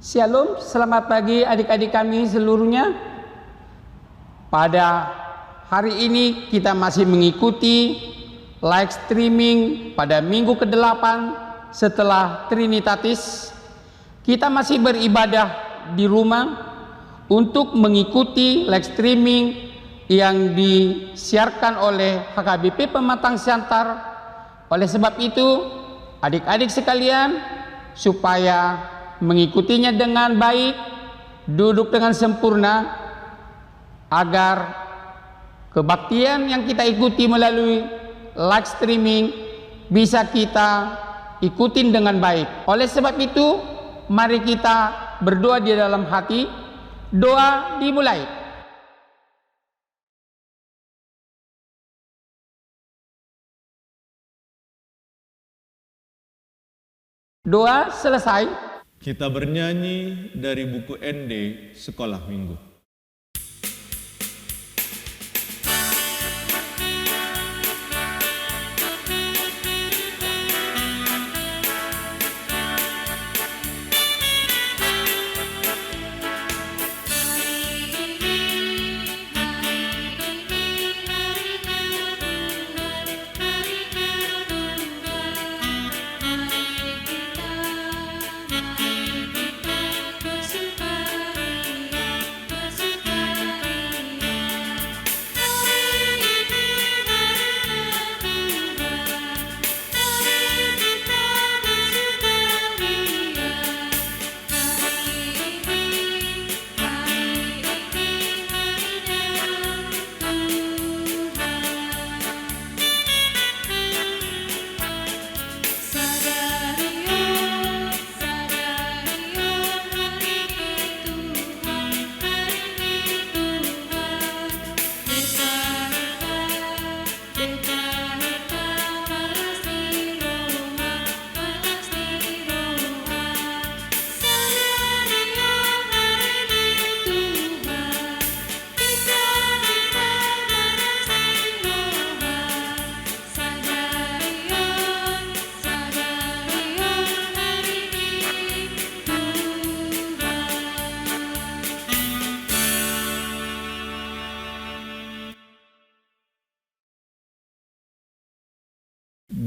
Shalom, selamat pagi adik-adik kami seluruhnya. Pada hari ini kita masih mengikuti live streaming pada minggu ke-8 setelah Trinitatis. Kita masih beribadah di rumah untuk mengikuti live streaming yang disiarkan oleh HKBP Pematang Siantar. Oleh sebab itu, adik-adik sekalian, supaya mengikutinya dengan baik, duduk dengan sempurna, agar kebaktian yang kita ikuti melalui live streaming bisa kita ikutin dengan baik. Oleh sebab itu, mari kita berdoa di dalam hati. Doa dimulai. Doa selesai. Kita bernyanyi dari buku ND Sekolah Minggu.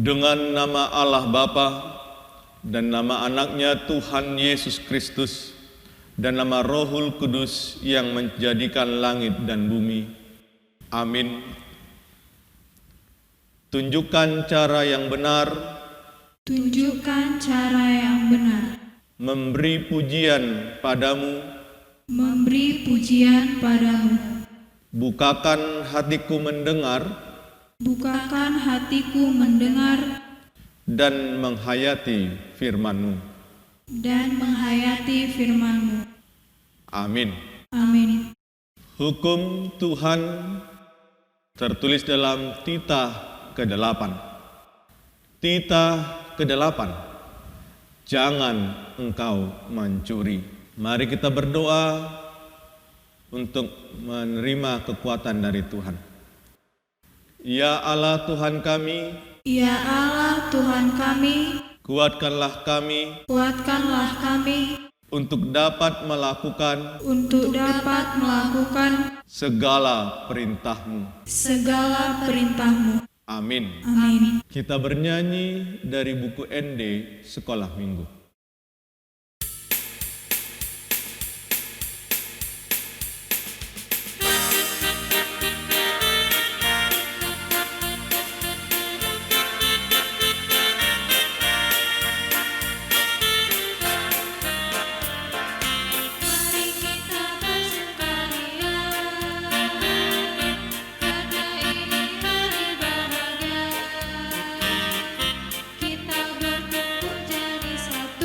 Dengan nama Allah Bapa dan nama anaknya Tuhan Yesus Kristus dan nama Rohul Kudus yang menjadikan langit dan bumi. Amin. Tunjukkan cara yang benar. Tunjukkan cara yang benar. Memberi pujian padamu. Memberi pujian padamu. Bukakan hatiku mendengar. Bukakan hatiku mendengar dan menghayati firman-Mu. dan menghayati firman-Mu. Amin. Amin. Hukum Tuhan tertulis dalam Tita ke-8. Tita ke-8. Jangan engkau mencuri. Mari kita berdoa untuk menerima kekuatan dari Tuhan. Ya Allah Tuhan kami, Ya Allah Tuhan kami, kuatkanlah kami kuatkanlah kami untuk dapat melakukan segala perintah-Mu. segala perintah-Mu. Amin. Amin. Kita bernyanyi dari buku ND Sekolah Minggu. Kita berkumpul jadi satu.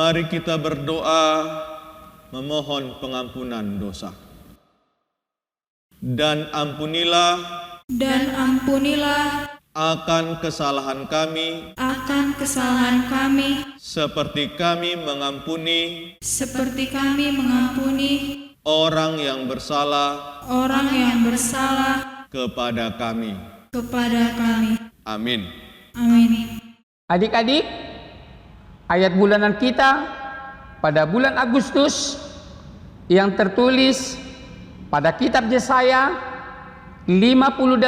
Mari kita berdoa memohon pengampunan dosa. Dan ampunilah akan kesalahan kami seperti kami mengampuni orang yang bersalah kepada kami. Amin. Adik-adik, ayat bulanan kita pada bulan Agustus yang tertulis pada kitab Yesaya 58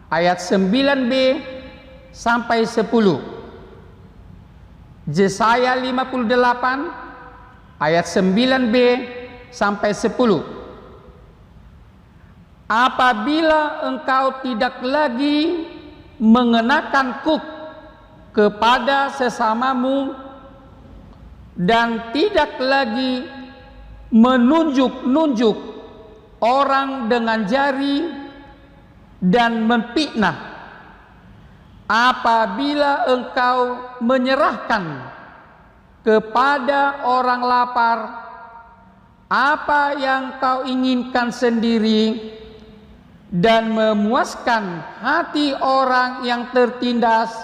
ayat 9b sampai 10. Yesaya 58 ayat 9b sampai 10. Apabila engkau tidak lagi mengenakan kuk kepada sesamamu dan tidak lagi menunjuk-nunjuk orang dengan jari dan memfitnah, apabila engkau menyerahkan kepada orang lapar apa yang kau inginkan sendiri dan memuaskan hati orang yang tertindas,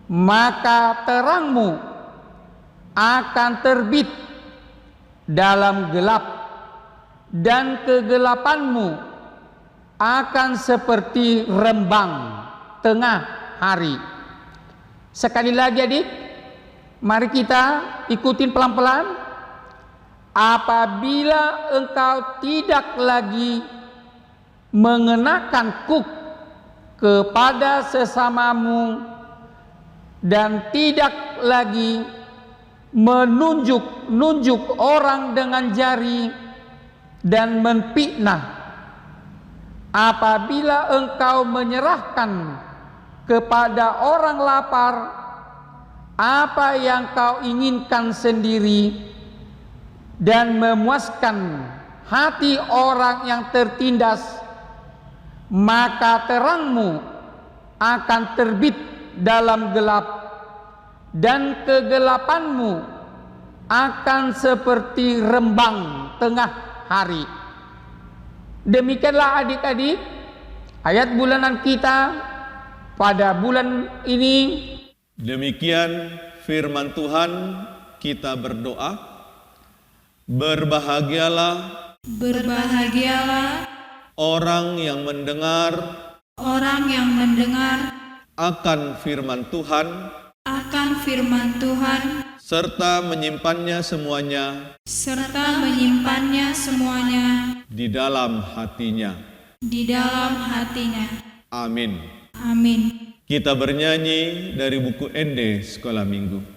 maka terangmu akan terbit dalam gelap dan kegelapanmu akan seperti rembang tengah hari. Sekali lagi adik, mari kita ikutin pelan-pelan. Apabila engkau tidak lagi mengenakan kuk kepada sesamamu dan tidak lagi menunjuk-nunjuk orang dengan jari dan memfitnah, apabila engkau menyerahkan kepada orang lapar apa yang kau inginkan sendiri dan memuaskan hati orang yang tertindas, maka terangmu akan terbit dalam gelap dan kegelapanmu akan seperti rembang tengah hari. Demikianlah adik-adik ayat bulanan kita pada bulan ini. Demikian firman Tuhan, kita berdoa. Berbahagialah orang yang mendengar akan firman Tuhan serta menyimpannya semuanya di dalam hatinya. Amin. Kita bernyanyi dari buku Ende Sekolah Minggu.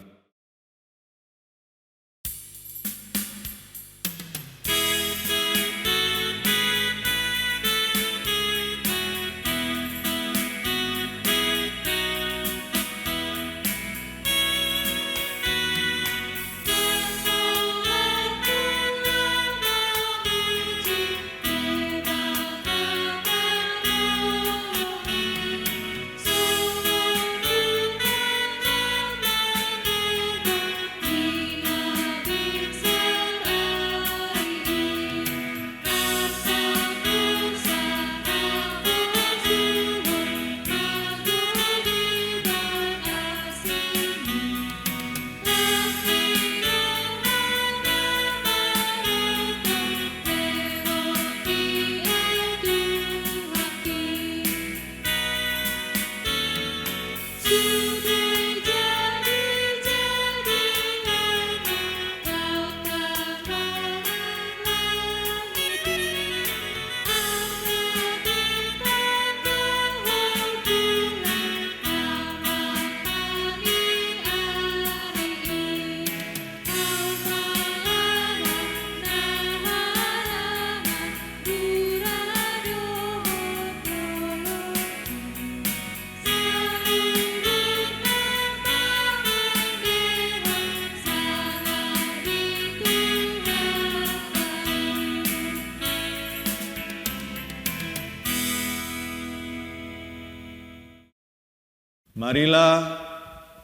Marilah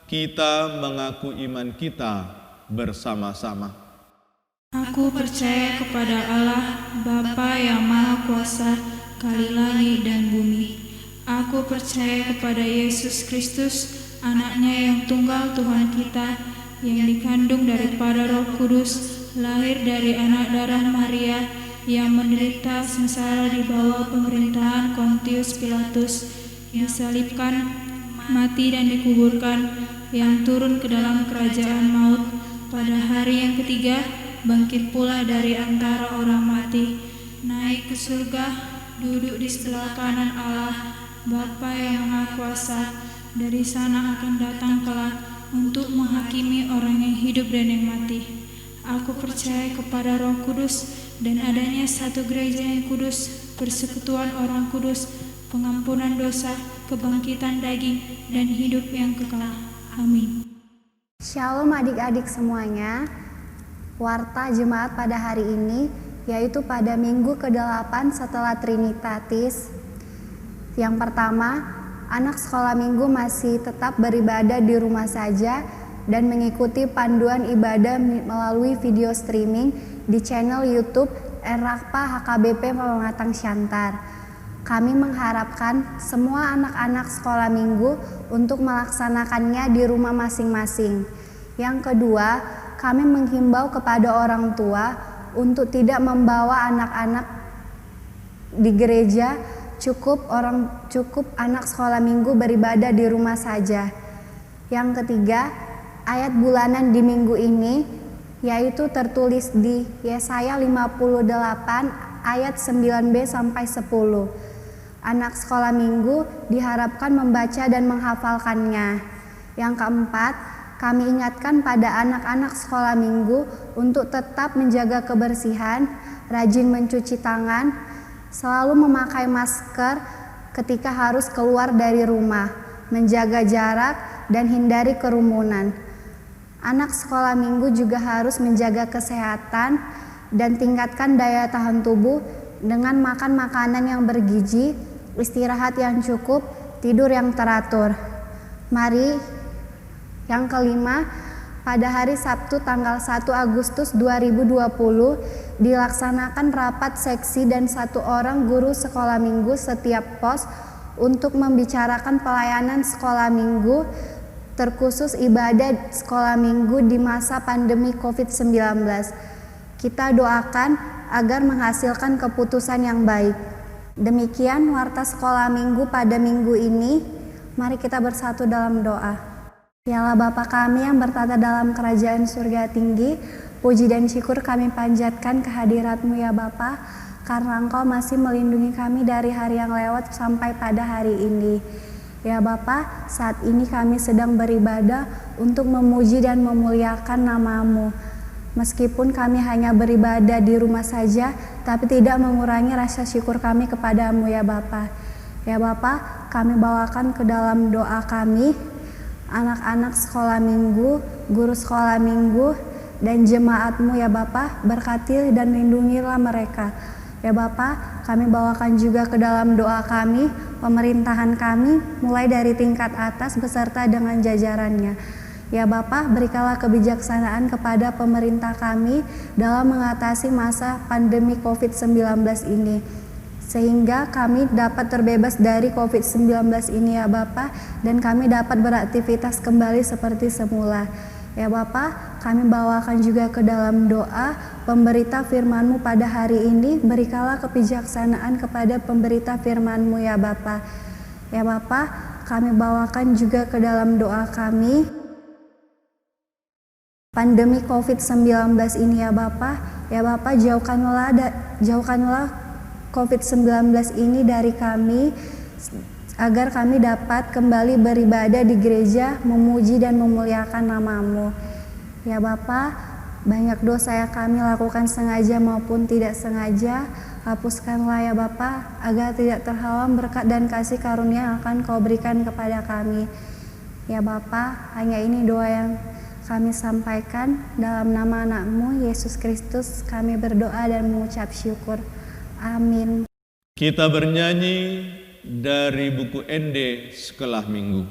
kita mengaku iman kita bersama-sama. Aku percaya kepada Allah, Bapa yang Maha Kuasa, Kali langit dan bumi. Aku percaya kepada Yesus Kristus, anaknya yang tunggal Tuhan kita, yang dikandung daripada Roh Kudus, lahir dari anak darah Maria, yang menderita sengsara di bawah pemerintahan Pontius Pilatus, disalibkan, mati dan dikuburkan, yang turun ke dalam kerajaan maut, pada hari yang ketiga bangkit pula dari antara orang mati, naik ke surga, duduk di sebelah kanan Allah, Bapa yang Maha Kuasa. Dari sana akan datang kelak untuk menghakimi orang yang hidup dan yang mati. Aku percaya kepada Roh Kudus dan adanya satu gereja yang kudus, persekutuan orang kudus, pengampunan dosa, kebangkitan daging, dan hidup yang kekal. Amin. Shalom adik-adik semuanya. Warta jemaat pada hari ini yaitu pada minggu ke-8 setelah Trinitatis. Yang pertama, anak sekolah minggu masih tetap beribadah di rumah saja dan mengikuti panduan ibadah melalui video streaming di channel YouTube Erakpa HKBP Pematang Siantar. Kami mengharapkan semua anak-anak sekolah minggu untuk melaksanakannya di rumah masing-masing. Yang kedua, kami menghimbau kepada orang tua untuk tidak membawa anak-anak di gereja, cukup anak sekolah minggu beribadah di rumah saja. Yang ketiga, ayat bulanan di minggu ini yaitu tertulis di Yesaya 58 ayat 9b sampai 10. Anak sekolah minggu diharapkan membaca dan menghafalkannya. Yang keempat, kami ingatkan pada anak-anak sekolah minggu untuk tetap menjaga kebersihan, rajin mencuci tangan, selalu memakai masker ketika harus keluar dari rumah, menjaga jarak, dan hindari kerumunan. Anak sekolah minggu juga harus menjaga kesehatan dan tingkatkan daya tahan tubuh dengan makan makanan yang bergizi, istirahat yang cukup, tidur yang teratur. Mari, yang kelima, pada hari Sabtu tanggal 1 Agustus 2020 dilaksanakan rapat seksi dan 1 orang guru sekolah minggu setiap pos untuk membicarakan pelayanan sekolah minggu terkhusus ibadah sekolah minggu di masa pandemi COVID-19. Kita doakan agar menghasilkan keputusan yang baik. Demikian warta sekolah minggu pada minggu ini. Mari kita bersatu dalam doa. Ya Allah Bapa kami yang bertata dalam kerajaan surga tinggi, puji dan syukur kami panjatkan kehadirat-Mu ya Bapa, karena Engkau masih melindungi kami dari hari yang lewat sampai pada hari ini. Ya Bapa, saat ini kami sedang beribadah untuk memuji dan memuliakan nama-Mu. Meskipun kami hanya beribadah di rumah saja, tapi tidak mengurangi rasa syukur kami kepadamu ya Bapa. Ya Bapa, kami bawakan ke dalam doa kami, anak-anak sekolah minggu, guru sekolah minggu, dan jemaat-Mu ya Bapa, berkati dan lindungilah mereka. Ya Bapa, kami bawakan juga ke dalam doa kami, pemerintahan kami, mulai dari tingkat atas beserta dengan jajarannya. Ya Bapa, berikanlah kebijaksanaan kepada pemerintah kami dalam mengatasi masa pandemi COVID-19 ini, sehingga kami dapat terbebas dari COVID-19 ini ya Bapa, dan kami dapat beraktivitas kembali seperti semula. Ya Bapa, kami bawakan juga ke dalam doa pemberita firman-Mu pada hari ini, berikanlah kebijaksanaan kepada pemberita firman-Mu ya Bapa. Ya Bapa, kami bawakan juga ke dalam doa kami pandemi COVID-19 ini ya Bapa. Ya Bapa, jauhkanlah COVID-19 ini dari kami, agar kami dapat kembali beribadah di gereja, memuji dan memuliakan nama-Mu. Ya Bapa, banyak dosa yang kami lakukan sengaja maupun tidak sengaja, hapuskanlah ya Bapa, agar tidak terhalang berkat dan kasih karunia yang akan Kau berikan kepada kami. Ya Bapa, hanya ini doa yang kami sampaikan, dalam nama anak-Mu Yesus Kristus kami berdoa dan mengucap syukur. Amin. Kita bernyanyi dari buku ND Sekolah Minggu.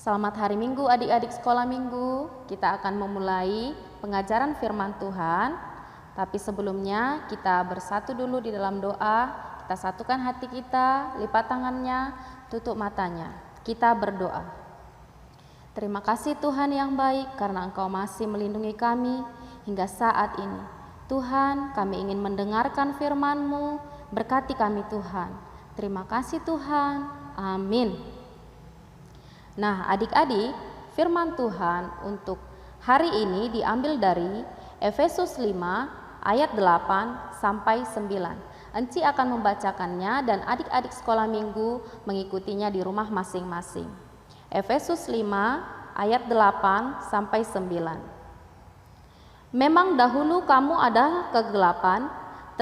Selamat hari Minggu adik-adik sekolah minggu. Kita akan memulai pengajaran firman Tuhan. Tapi sebelumnya kita bersatu dulu di dalam doa. Kita satukan hati kita, lipat tangannya, tutup matanya. Kita berdoa. Terima kasih Tuhan yang baik karena Engkau masih melindungi kami hingga saat ini. Tuhan, kami ingin mendengarkan firman-Mu. Berkati kami Tuhan. Terima kasih Tuhan. Amin. Nah, adik-adik, firman Tuhan untuk hari ini diambil dari Efesus 5 ayat 8 sampai 9. Enci akan membacakannya dan adik-adik sekolah minggu mengikutinya di rumah masing-masing. Efesus 5 ayat 8 sampai 9. Memang dahulu kamu adalah kegelapan,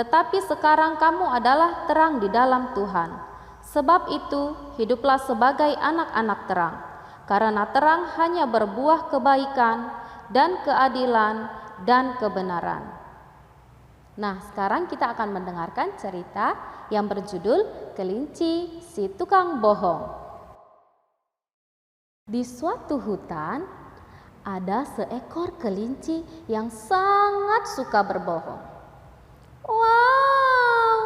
tetapi sekarang kamu adalah terang di dalam Tuhan. Sebab itu, hiduplah sebagai anak-anak terang, karena terang hanya berbuah kebaikan dan keadilan dan kebenaran. Nah, sekarang kita akan mendengarkan cerita yang berjudul Kelinci si Tukang Bohong. Di suatu hutan, ada seekor kelinci yang sangat suka berbohong. Wow,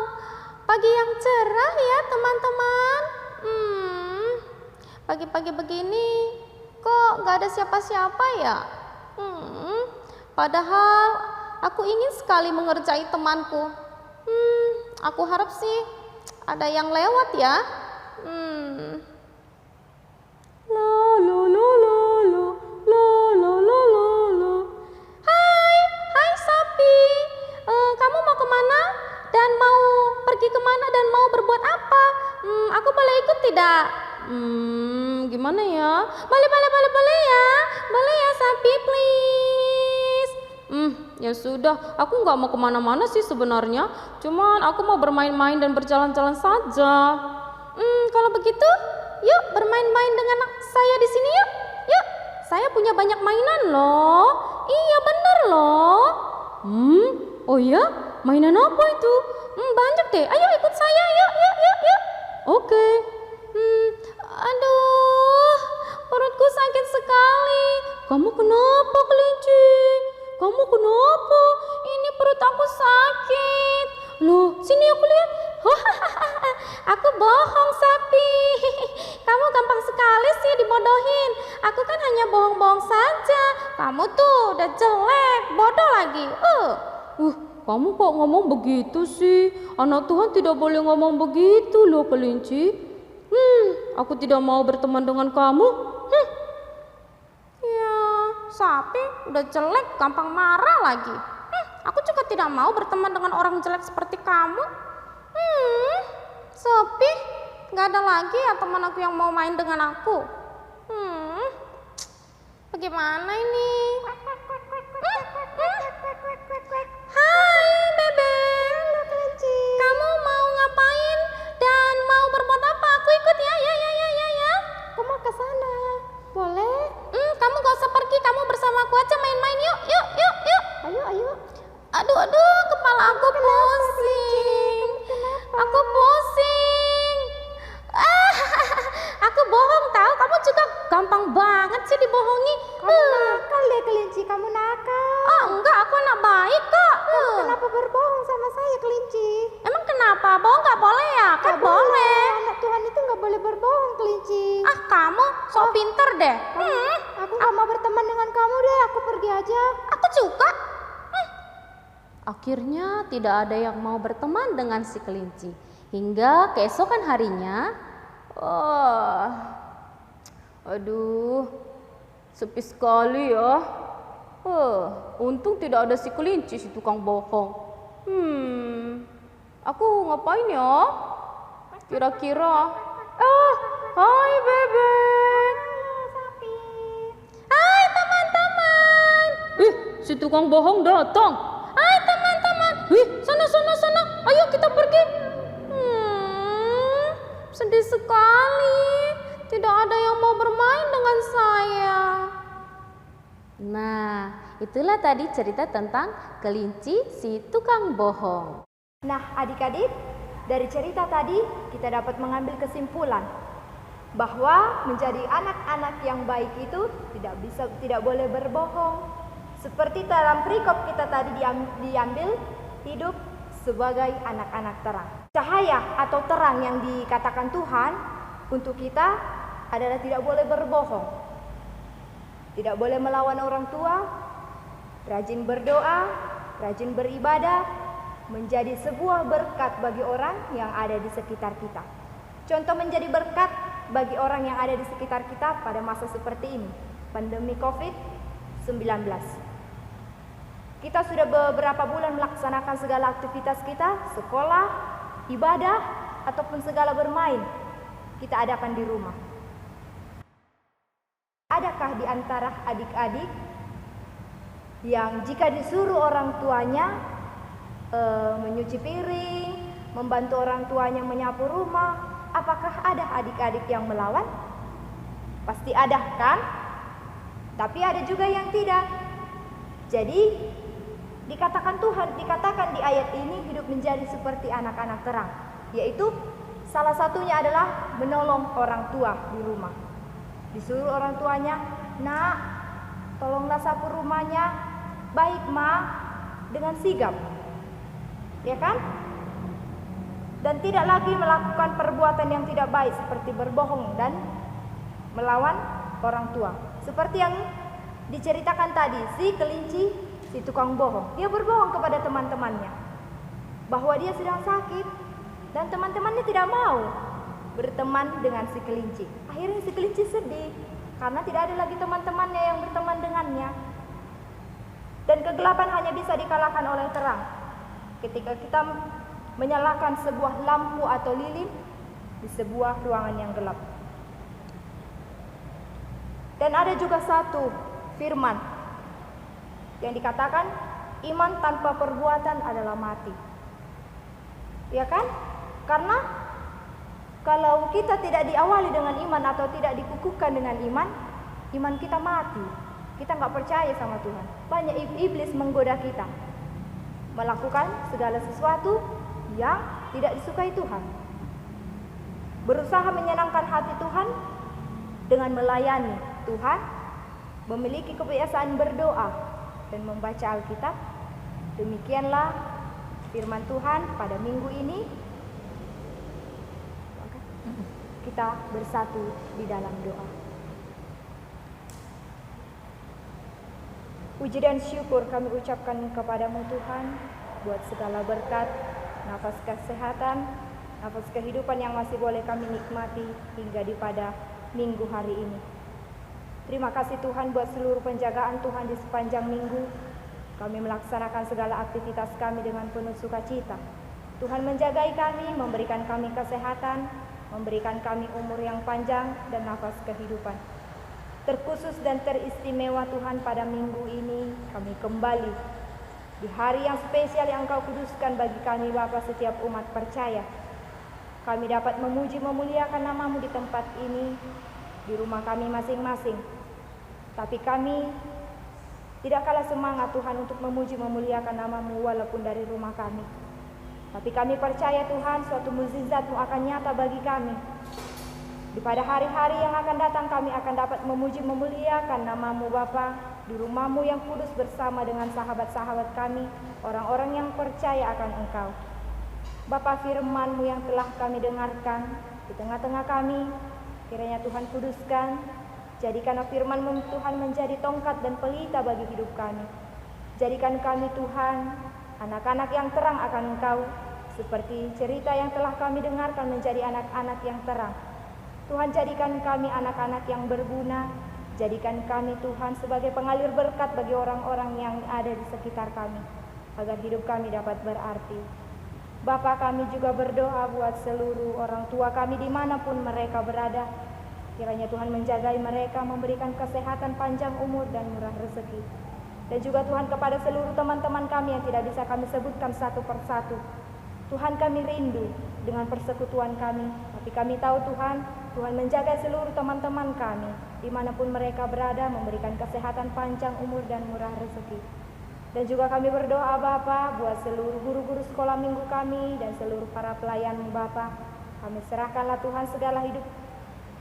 pagi yang cerah ya teman-teman. Pagi-pagi begini kok gak ada siapa-siapa ya? Padahal aku ingin sekali mengerjai temanku. Aku harap sih ada yang lewat ya. Hai sapi, kamu mau kemana? Dan mau pergi kemana dan mau berbuat apa? Aku boleh ikut tidak? Gimana ya? Boleh ya. Boleh ya sapi, please. Ya sudah, aku nggak mau kemana-mana sih sebenarnya. Cuman aku mau bermain-main dan berjalan-jalan saja. Kalau begitu, yuk bermain-main dengan saya di sini yuk. Yuk, saya punya banyak mainan loh. Iya bener loh. Oh ya? Mainan apa itu? Banyak deh. Ayo ikut saya, yuk. Oke. Aduh, perutku sakit sekali. Kamu kenapa, kelinci? Kamu kenapa? Ini perut aku sakit. Loh, sini aku lihat. Aku bohong, sapi. Kamu gampang sekali sih dibodohin. Aku kan hanya bohong-bohong saja. Kamu tuh udah jelek, bodoh lagi. Kamu kok ngomong begitu sih? Anak Tuhan tidak boleh ngomong begitu loh, kelinci. Aku tidak mau berteman dengan kamu. Ya, sapi udah jelek, gampang marah lagi. Aku juga tidak mau berteman dengan orang jelek seperti kamu. Sepi, gak ada lagi ya teman aku yang mau main dengan aku. Bagaimana ini? Hai Bebe. Halo kelinci. Kamu mau ngapain dan mau berbuat apa? Aku ikut ya. Aku mau ke sana. Boleh? Kamu gak usah pergi, kamu bersama aku aja main-main yuk. Ayo. Aduh, kepala aku pusing. Aku pusing. Aku bohong tahu, kamu juga gampang banget sih dibohongi. Kamu nakal deh kelinci, kamu nakal. Oh enggak, aku anak baik kok. Kamu kenapa berbohong sama saya kelinci? Emang kenapa? Bohong gak boleh ya? Kan boleh. Anak Tuhan itu gak boleh berbohong kelinci. Kamu so pinter deh. Aku gak mau berteman dengan kamu deh, aku pergi aja. Aku juga. Akhirnya tidak ada yang mau berteman dengan si kelinci. Hingga keesokan harinya, aduh, sepi sekali ya. Untung tidak ada si kelinci, si tukang bohong. Aku ngapain ya? Kira-kira. Hai Bebe. Sapi. Hai teman-teman. Si tukang bohong datang. Hai teman-teman. Sana. Ayo kita pergi. Sedih sekali. Tidak ada yang mau bermain dengan saya. Nah, itulah tadi cerita tentang kelinci si tukang bohong. Nah, adik-adik, dari cerita tadi kita dapat mengambil kesimpulan bahwa menjadi anak-anak yang baik itu tidak boleh berbohong. Seperti dalam perikop kita tadi diambil hidup sebagai anak-anak terang. Cahaya atau terang yang dikatakan Tuhan untuk kita adalah tidak boleh berbohong, tidak boleh melawan orang tua, rajin berdoa, rajin beribadah, menjadi sebuah berkat bagi orang yang ada di sekitar kita. Contoh menjadi berkat bagi orang yang ada di sekitar kita pada masa seperti ini, pandemi COVID-19. Kita sudah beberapa bulan melaksanakan segala aktivitas kita, sekolah, ibadah, ataupun segala bermain, kita adakan di rumah. Adakah di antara adik-adik yang jika disuruh orang tuanya menyuci piring, membantu orang tuanya menyapu rumah, apakah ada adik-adik yang melawan? Pasti ada kan? Tapi ada juga yang tidak. Jadi dikatakan di ayat ini hidup menjadi seperti anak-anak terang, yaitu salah satunya adalah menolong orang tua di rumah. Disuruh orang tuanya, "Nak, tolonglah sapu rumahnya." "Baik, Ma," dengan sigap. Ya kan? Dan tidak lagi melakukan perbuatan yang tidak baik seperti berbohong dan melawan orang tua. Seperti yang diceritakan tadi, si kelinci, si tukang bohong. Dia berbohong kepada teman-temannya bahwa dia sedang sakit, dan teman-temannya tidak mau berteman dengan si kelinci. Akhirnya si kelinci sedih karena tidak ada lagi teman-temannya yang berteman dengannya. Dan kegelapan hanya bisa dikalahkan oleh terang. Ketika kita menyalakan sebuah lampu atau lilin di sebuah ruangan yang gelap. Dan ada juga satu firman yang dikatakan, iman tanpa perbuatan adalah mati. Ya kan? Karena kalau kita tidak diawali dengan iman atau tidak dikukuhkan dengan iman, iman kita mati. Kita nggak percaya sama Tuhan. Banyak iblis menggoda kita melakukan segala sesuatu yang tidak disukai Tuhan. Berusaha menyenangkan hati Tuhan dengan melayani Tuhan, memiliki kebiasaan berdoa dan membaca Alkitab. Demikianlah firman Tuhan pada minggu ini. Kita bersatu di dalam doa. Puji dan syukur kami ucapkan kepadamu Tuhan buat segala berkat, nafas kesehatan, nafas kehidupan yang masih boleh kami nikmati hingga di pada minggu hari ini. Terima kasih Tuhan buat seluruh penjagaan Tuhan di sepanjang minggu. Kami melaksanakan segala aktivitas kami dengan penuh sukacita. Tuhan menjagai kami, memberikan kami kesehatan, memberikan kami umur yang panjang dan nafas kehidupan. Terkhusus dan teristimewa Tuhan pada minggu ini kami kembali di hari yang spesial yang Engkau kuduskan bagi kami Bapa setiap umat percaya. Kami dapat memuji memuliakan nama-Mu di tempat ini, di rumah kami masing-masing. Tapi kami tidak kalah semangat Tuhan untuk memuji memuliakan nama-Mu walaupun dari rumah kami. Tapi kami percaya Tuhan suatu mukjizat-Mu akan nyata bagi kami. Di pada hari-hari yang akan datang kami akan dapat memuji memuliakan nama-Mu Bapa di rumah-Mu yang kudus bersama dengan sahabat-sahabat kami, orang-orang yang percaya akan Engkau. Bapa, firman-Mu yang telah kami dengarkan di tengah-tengah kami, kiranya Tuhan kuduskan, jadikanlah firman-Mu Tuhan menjadi tongkat dan pelita bagi hidup kami. Jadikan kami Tuhan, anak-anak yang terang akan Engkau, seperti cerita yang telah kami dengarkan menjadi anak-anak yang terang. Tuhan, jadikan kami anak-anak yang berguna, jadikan kami Tuhan sebagai pengalir berkat bagi orang-orang yang ada di sekitar kami, agar hidup kami dapat berarti. Bapa, kami juga berdoa buat seluruh orang tua kami dimanapun mereka berada. Kiranya Tuhan menjagai mereka, memberikan kesehatan, panjang umur, dan murah rezeki. Dan juga Tuhan kepada seluruh teman-teman kami yang tidak bisa kami sebutkan satu persatu. Tuhan, kami rindu dengan persekutuan kami, tapi kami tahu Tuhan, Tuhan menjaga seluruh teman-teman kami, dimanapun mereka berada, memberikan kesehatan, panjang umur, dan murah rezeki. Dan juga kami berdoa Bapa buat seluruh guru-guru sekolah minggu kami dan seluruh para pelayan Bapa. Kami serahkanlah Tuhan segala hidup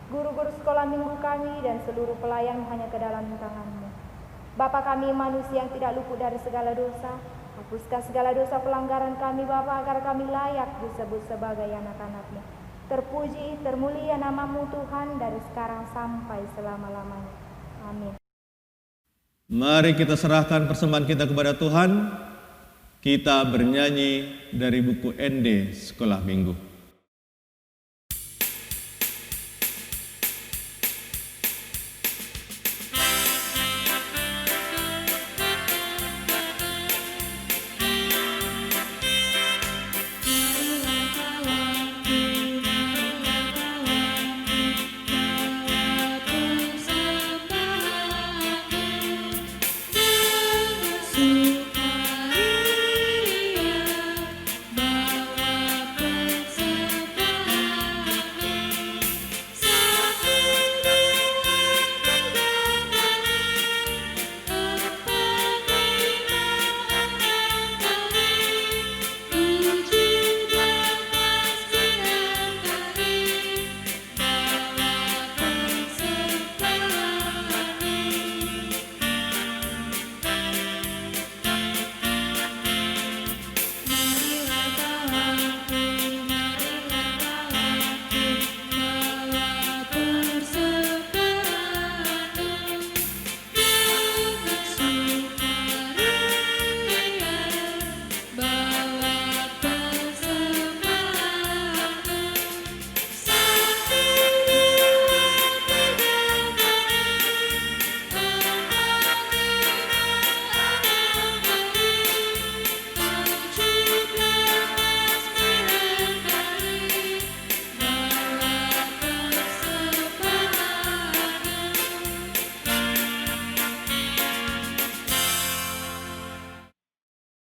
guru-guru sekolah minggu kami, dan seluruh pelayan hanya ke dalam tangan-Mu. Bapa kami manusia yang tidak luput dari segala dosa, hapuskan segala dosa pelanggaran kami Bapa, agar kami layak disebut sebagai anak-anak-Mu. Terpuji, termulia nama-Mu Tuhan, dari sekarang sampai selama-lamanya. Amin. Mari kita serahkan persembahan kita kepada Tuhan. Kita bernyanyi dari buku ND Sekolah Minggu.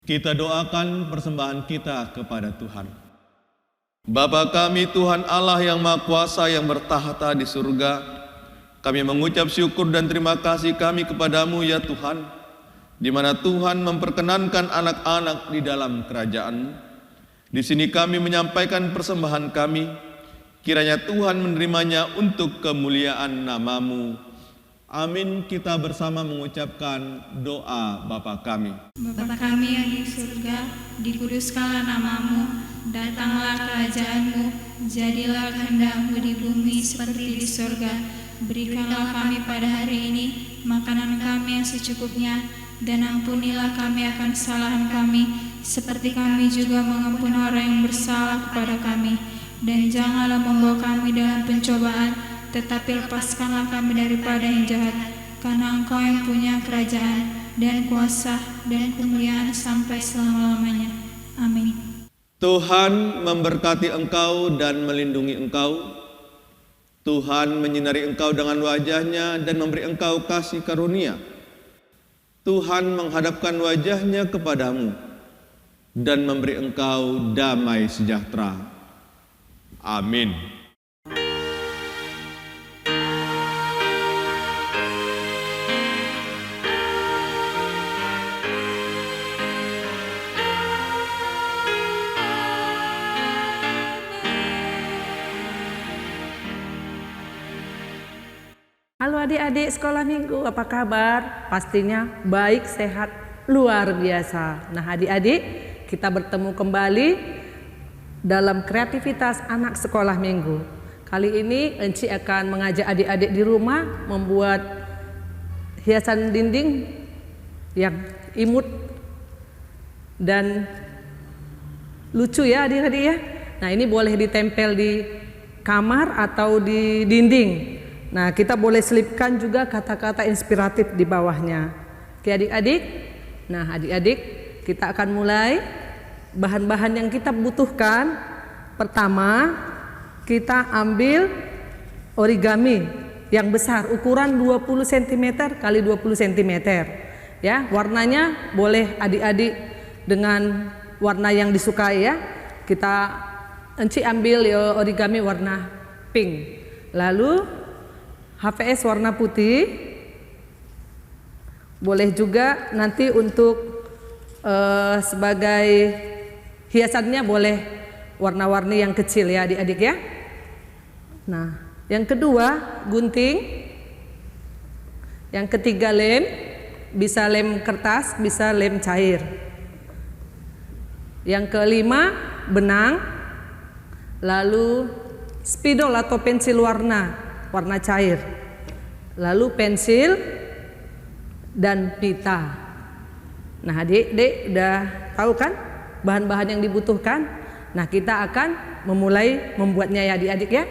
Kita doakan persembahan kita kepada Tuhan. Bapa kami Tuhan Allah yang Maha Kuasa yang bertahta di surga, kami mengucap syukur dan terima kasih kami kepadamu ya Tuhan, di mana Tuhan memperkenankan anak-anak di dalam kerajaan-Mu. Di sini kami menyampaikan persembahan kami, kiranya Tuhan menerimanya untuk kemuliaan nama-Mu. Amin. Kita bersama mengucapkan doa Bapa kami. Bapa kami yang di surga, dikuduskanlah nama-Mu, datanglah kerajaan-Mu, jadilah kehendak-Mu di bumi seperti di surga. Berikanlah kami pada hari ini makanan kami yang secukupnya, dan ampunilah kami akan kesalahan kami, seperti kami juga mengampuni orang yang bersalah kepada kami. Dan janganlah membawa kami dalam pencobaan, tetapi lepaskanlah kami daripada yang jahat, karena Engkau yang punya kerajaan dan kuasa dan kemuliaan sampai selama-lamanya. Amin. Tuhan memberkati engkau dan melindungi engkau. Tuhan menyinari engkau dengan wajah-Nya dan memberi engkau kasih karunia. Tuhan menghadapkan wajah-Nya kepadamu dan memberi engkau damai sejahtera. Amin. Halo adik-adik sekolah minggu, apa kabar? Pastinya baik, sehat, luar biasa. Nah adik-adik, kita bertemu kembali dalam kreativitas anak sekolah minggu. Kali ini Enci akan mengajak adik-adik di rumah membuat hiasan dinding yang imut dan lucu ya adik-adik ya. Nah ini boleh ditempel di kamar atau di dinding. Nah, kita boleh selipkan juga kata-kata inspiratif di bawahnya. Oke adik-adik. Nah, adik-adik, kita akan mulai. Bahan-bahan yang kita butuhkan. Pertama, kita ambil origami yang besar, ukuran 20 cm kali 20 cm. Ya, warnanya boleh adik-adik dengan warna yang disukai ya. Enci ambil origami warna pink. Lalu HVS warna putih, boleh juga nanti untuk sebagai hiasannya boleh warna-warni yang kecil ya adik-adik ya. Nah Yang kedua, gunting. Yang ketiga, lem. Bisa lem kertas, bisa lem cair. Yang kelima, benang. Lalu spidol atau pensil warna cair. Lalu pensil dan pita. Nah, adik-adik udah tahu kan bahan-bahan yang dibutuhkan? Nah, kita akan memulai membuatnya ya adik-adik ya.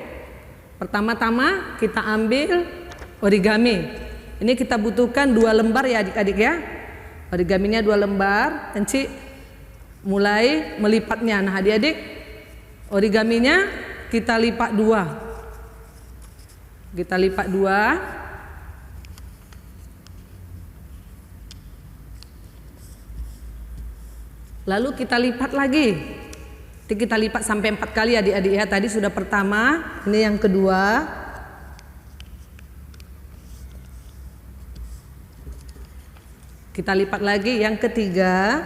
Pertama-tama kita ambil origami. Ini kita butuhkan 2 lembar ya adik-adik ya. Origaminya 2 lembar. Enci mulai melipatnya. Nah, adik-adik, origaminya kita lipat 2. Kita lipat 2. Lalu kita lipat lagi. Jadi kita lipat sampai 4 kali adik-adik ya. Tadi sudah pertama, ini yang kedua. Kita lipat lagi yang ketiga.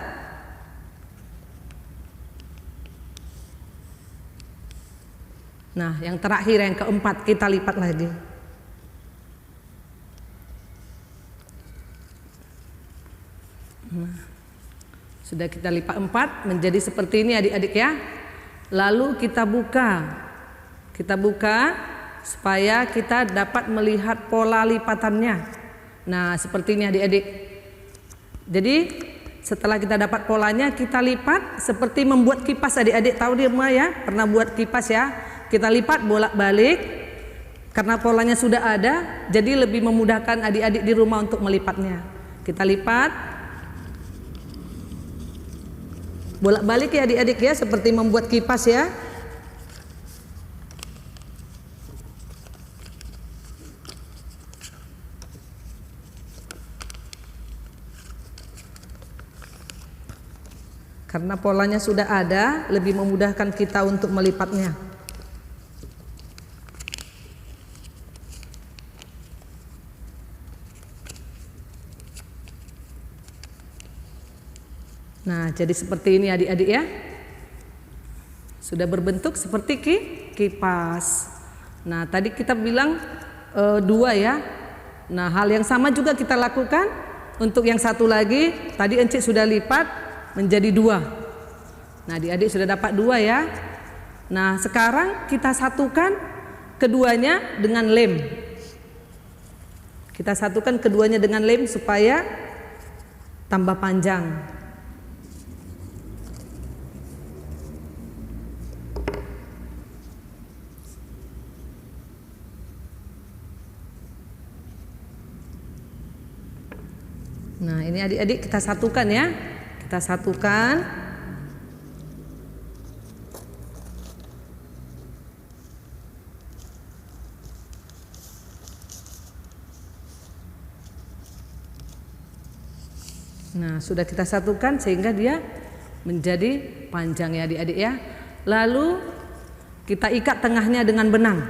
Nah, yang terakhir yang keempat kita lipat lagi. Nah, sudah kita lipat 4 menjadi seperti ini adik-adik ya. Lalu kita buka. Kita buka supaya kita dapat melihat pola lipatannya. Nah, seperti ini adik-adik. Jadi setelah kita dapat polanya, kita lipat seperti membuat kipas adik-adik. Tahu di rumah ya, pernah buat kipas ya. Kita lipat bolak-balik karena polanya sudah ada, jadi lebih memudahkan adik-adik di rumah untuk melipatnya. Kita lipat bolak-balik ya adik-adik ya, seperti membuat kipas ya. Karena polanya sudah ada, lebih memudahkan kita untuk melipatnya. Nah, jadi seperti ini adik-adik ya. Sudah berbentuk seperti kipas. Nah, tadi kita bilang 2 ya. Nah, hal yang sama juga kita lakukan untuk yang satu lagi. Tadi Encik sudah lipat menjadi 2. Nah, adik-adik sudah dapat 2 ya. Nah, sekarang kita satukan keduanya dengan lem. Kita satukan keduanya dengan lem supaya tambah panjang. Nah, ini adik-adik kita satukan ya. Kita satukan. Nah, sudah kita satukan sehingga dia menjadi panjang ya adik-adik ya. Lalu kita ikat tengahnya dengan benang.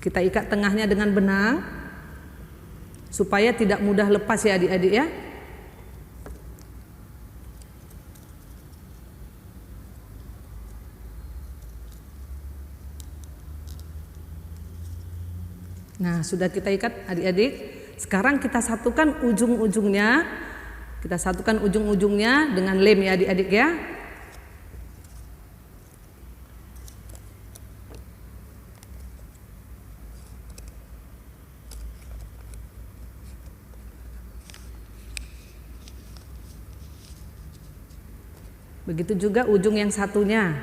Kita ikat tengahnya dengan benang supaya tidak mudah lepas ya adik-adik ya. Nah, sudah kita ikat adik-adik. Sekarang kita satukan ujung-ujungnya. Kita satukan ujung-ujungnya dengan lem ya adik-adik ya. Begitu juga ujung yang satunya.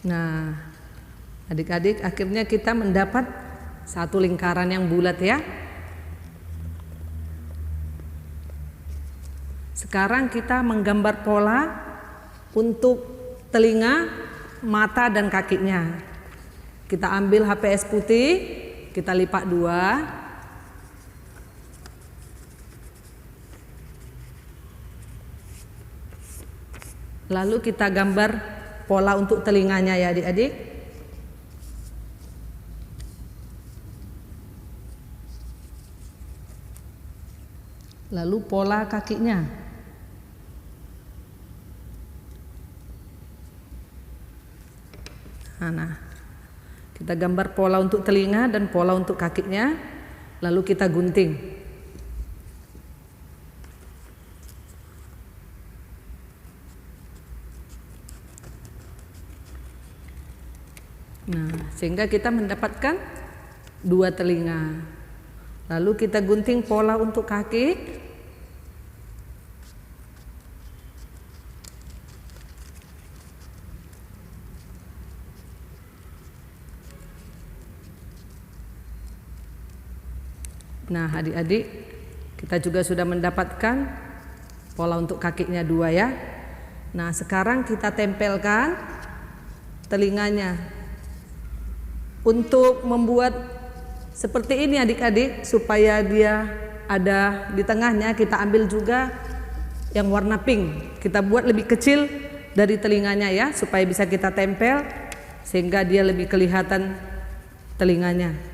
Nah, adik-adik akhirnya kita mendapat satu lingkaran yang bulat ya. Sekarang kita menggambar pola untuk telinga, mata dan kakinya. Kita ambil HPS putih, kita lipat 2. Lalu kita gambar pola untuk telinganya ya adik-adik. Lalu pola kakinya. Nah, kita gambar pola untuk telinga dan pola untuk kakinya, lalu kita gunting. Nah, sehingga kita mendapatkan dua telinga. Lalu kita gunting pola untuk kaki. Nah, adik-adik, kita juga sudah mendapatkan pola untuk kakinya dua ya. Nah, sekarang kita tempelkan telinganya. Untuk membuat seperti ini adik-adik, supaya dia ada di tengahnya, kita ambil juga yang warna pink. Kita buat lebih kecil dari telinganya ya, supaya bisa kita tempel sehingga dia lebih kelihatan telinganya.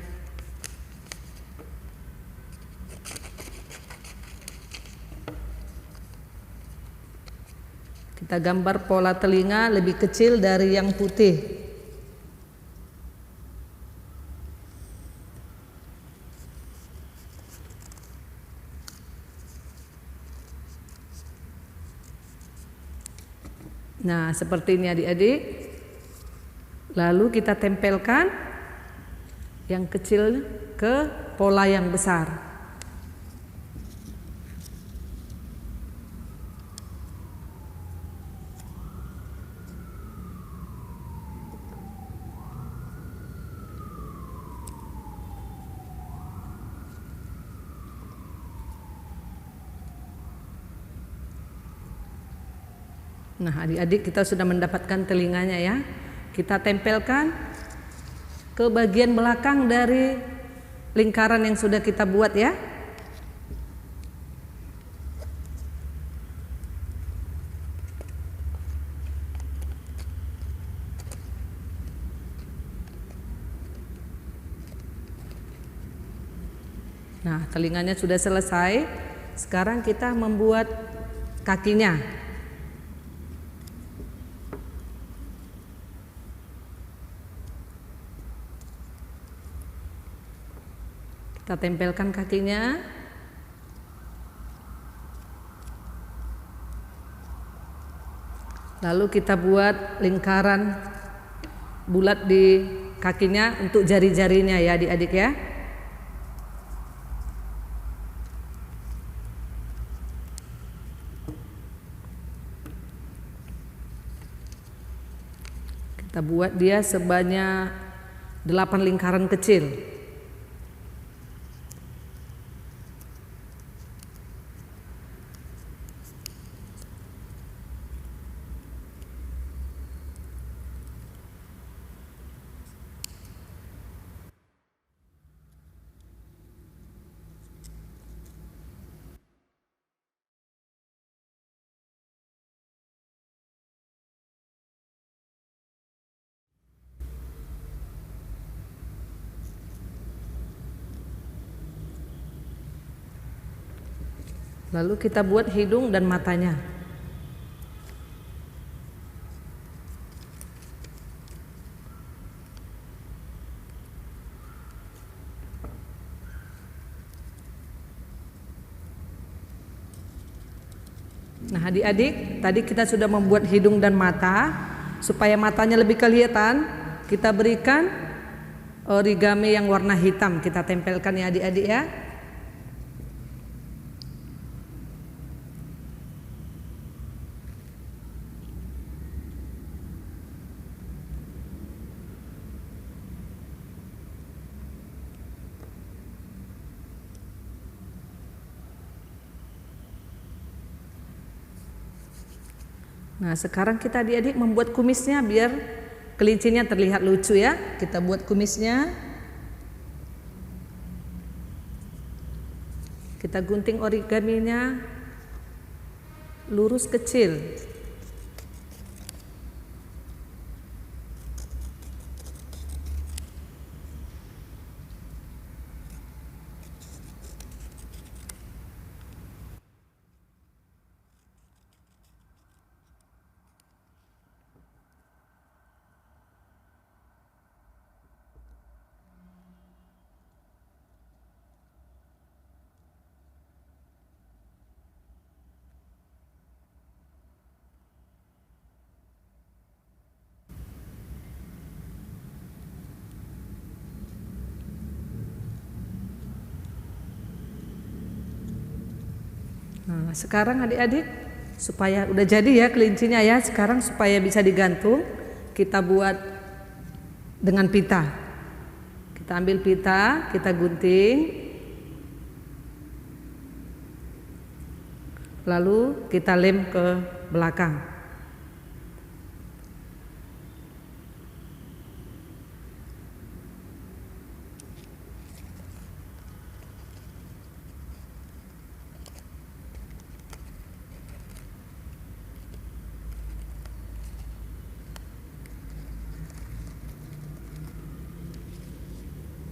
Kita gambar pola telinga lebih kecil dari yang putih. Nah, seperti ini adik-adik. Lalu kita tempelkan yang kecil ke pola yang besar. Nah, adik-adik, kita sudah mendapatkan telinganya ya. Kita tempelkan ke bagian belakang dari lingkaran yang sudah kita buat ya. Nah, telinganya sudah selesai. Sekarang kita membuat kakinya. Kita tempelkan kakinya. Lalu kita buat lingkaran bulat di kakinya untuk jari-jarinya ya adik-adik ya. Kita buat dia sebanyak 8 lingkaran kecil. Lalu kita buat hidung dan matanya. Nah, adik-adik, tadi kita sudah membuat hidung dan mata. Supaya matanya lebih kelihatan, kita berikan origami yang warna hitam. Kita tempelkan ya adik-adik ya. Nah, sekarang kita adik-adik membuat kumisnya biar kelincinya terlihat lucu ya. Kita buat kumisnya. Kita gunting origaminya lurus kecil. Nah, sekarang adik-adik supaya udah jadi ya kelincinya ya. Sekarang supaya bisa digantung, kita buat dengan pita. Kita ambil pita, kita gunting. Lalu kita lem ke belakang.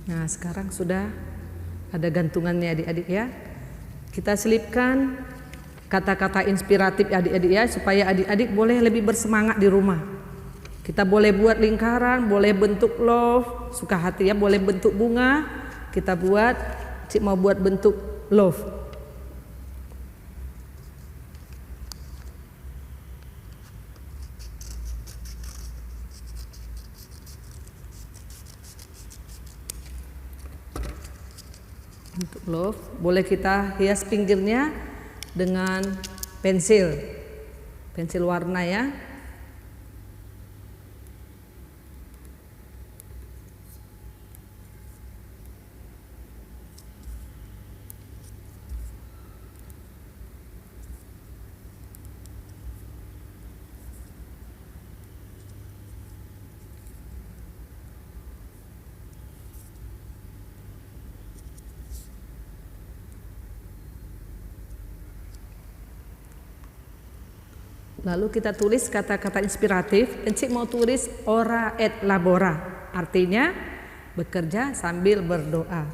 Nah, sekarang sudah ada gantungannya adik-adik ya. Kita selipkan kata-kata inspiratif adik-adik ya, supaya adik-adik boleh lebih bersemangat di rumah. Kita boleh buat lingkaran, boleh bentuk love, suka hati ya, boleh bentuk bunga. Kita buat, Cik mau buat bentuk love. Untuk love, boleh kita hias pinggirnya dengan pensil warna ya. Lalu kita tulis kata-kata inspiratif. Encik mau tulis ora et labora, artinya bekerja sambil berdoa.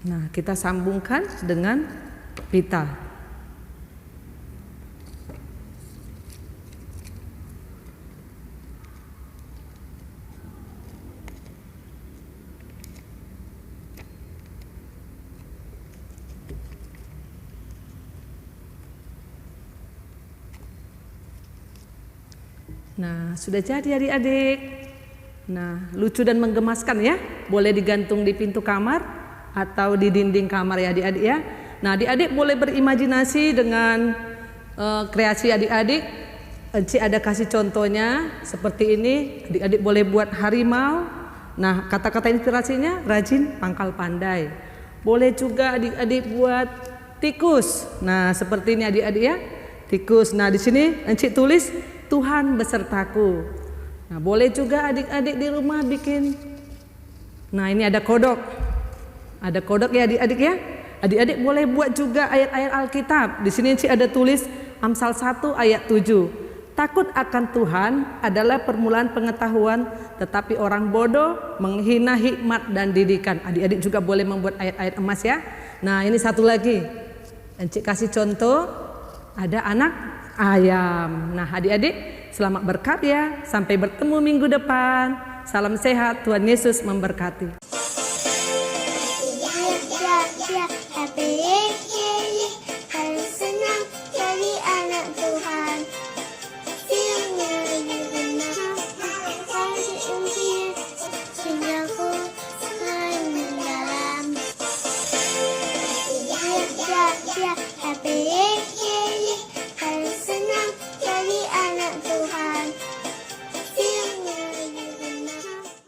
Nah, kita sambungkan dengan pita. Nah, sudah jadi adik-adik. Nah, lucu dan menggemaskan ya. Boleh digantung di pintu kamar atau di dinding kamar ya adik-adik ya. Nah, adik-adik boleh berimajinasi dengan kreasi adik-adik. Encik ada kasih contohnya seperti ini. Adik-adik boleh buat harimau. Nah, kata-kata inspirasinya rajin, pangkal pandai. Boleh juga adik-adik buat tikus. Nah, seperti ini adik-adik ya. Tikus. Nah, di sini encik tulis Tuhan besertaku. Nah, boleh juga adik-adik di rumah bikin. Nah, ini ada kodok. Ada kodok ya adik-adik ya. Adik-adik boleh buat juga ayat-ayat Alkitab. Di sini sih ada tulis Amsal 1 ayat 7. Takut akan Tuhan adalah permulaan pengetahuan, tetapi orang bodoh menghina hikmat dan didikan. Adik-adik juga boleh membuat ayat-ayat emas ya. Nah, ini satu lagi. Encik kasih contoh, ada anak ayam. Nah, adik-adik selamat berkarya, sampai bertemu minggu depan. Salam sehat, Tuhan Yesus memberkati.